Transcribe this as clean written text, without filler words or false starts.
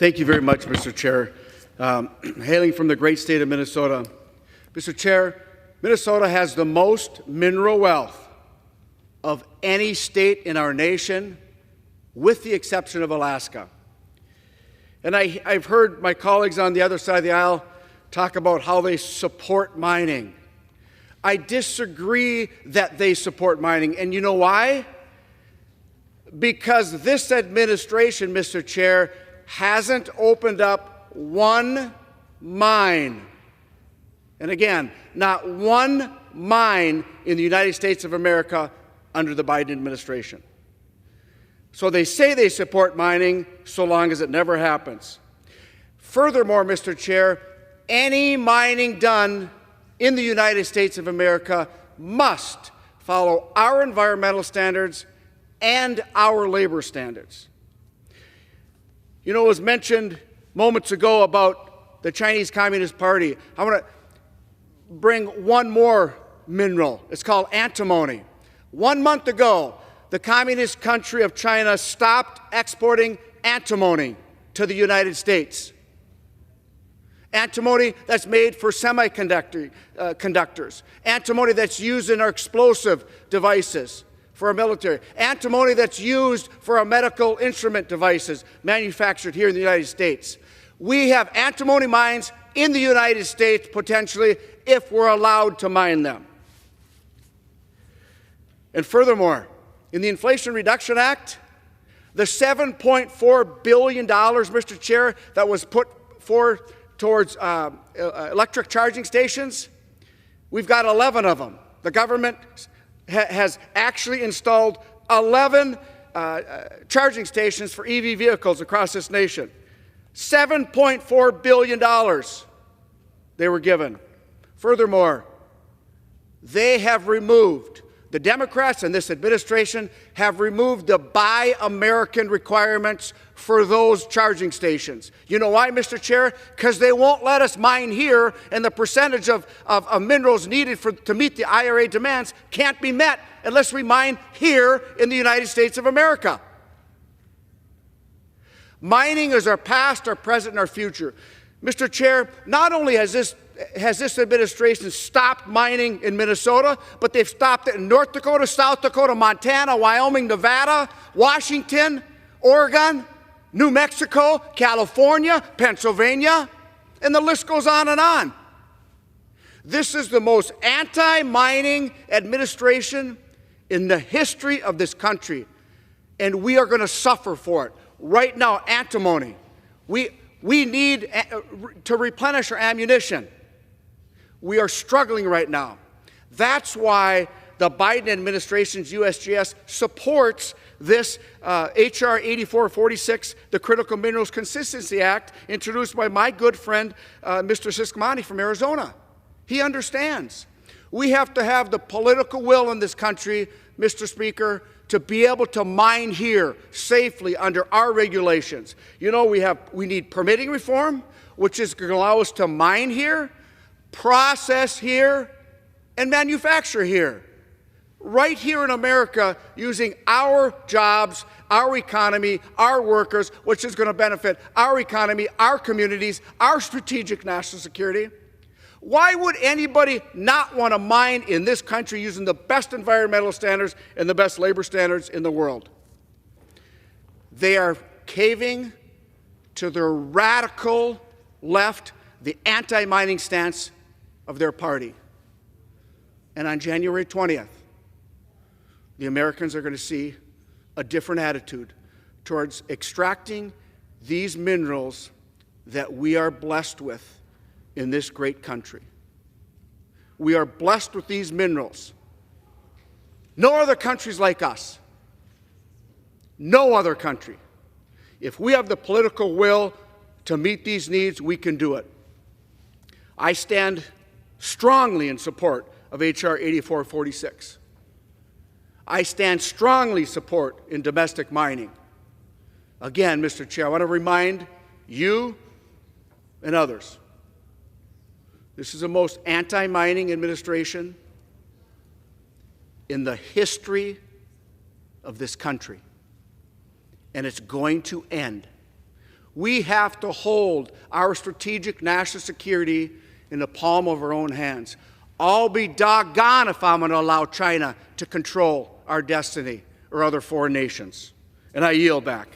Thank you very much, Mr. Chair. Hailing from the great state of Minnesota, Mr. Chair, Minnesota has the most mineral wealth of any state in our nation, with the exception of Alaska. And I've heard my colleagues on the other side of the aisle talk about how they support mining. I disagree that they support mining, and you know why? Because this administration, Mr. Chair, hasn't opened up one mine. And again, not one mine in the United States of America under the Biden administration. So they say they support mining so long as it never happens. Furthermore, Mr. Chair, any mining done in the United States of America must follow our environmental standards and our labor standards. You know, it was mentioned moments ago about the Chinese Communist Party. I want to bring one more mineral. It's called antimony. 1 month ago, the communist country of China stopped exporting antimony to the United States. Antimony that's made for conductors. Antimony that's used in our explosive devices for our military. Antimony that's used for our medical instrument devices manufactured here in the United States. We have antimony mines in the United States, potentially, if we're allowed to mine them. And furthermore, in the Inflation Reduction Act, the $7.4 billion, Mr. Chair, that was put forward towards electric charging stations, we've got 11 of them. The government has actually installed 11 charging stations for EV vehicles across this nation. $7.4 billion they were given. Furthermore, they have removed, the Democrats and this administration have removed the Buy American requirements for those charging stations. You know why, Mr. Chair? Because they won't let us mine here, and the percentage of minerals needed to meet the IRA demands can't be met unless we mine here in the United States of America. Mining is our past, our present, and our future. Mr. Chair, not only has this administration stopped mining in Minnesota, but they've stopped it in North Dakota, South Dakota, Montana, Wyoming, Nevada, Washington, Oregon, New Mexico, California, Pennsylvania, and the list goes on and on. This is the most anti-mining administration in the history of this country, and we are going to suffer for it. Right now, antimony. We need to replenish our ammunition. We are struggling right now. That's why the Biden administration's USGS supports this H.R. 8446, the Critical Minerals Consistency Act, introduced by my good friend, Mr. Ciscomani from Arizona. He understands. We have to have the political will in this country, Mr. Speaker, to be able to mine here safely under our regulations. You know, we need permitting reform, which is going to allow us to mine here, process here, and manufacture here. Right here in America, using our jobs, our economy, our workers, which is going to benefit our economy, our communities, our strategic national security. Why would anybody not want to mine in this country using the best environmental standards and the best labor standards in the world? They are caving to the radical left, the anti-mining stance of their party. And on January 20th, the Americans are going to see a different attitude towards extracting these minerals that we are blessed with in this great country. We are blessed with these minerals. No other countries like us. No other country. If we have the political will to meet these needs, we can do it. I stand strongly in support of H.R. 8446. I stand strongly support in domestic mining. Again, Mr. Chair, I want to remind you and others, this is the most anti-mining administration in the history of this country, and it's going to end. We have to hold our strategic national security in the palm of our own hands. I'll be doggone if I'm going to allow China to control our destiny or other foreign nations. And I yield back.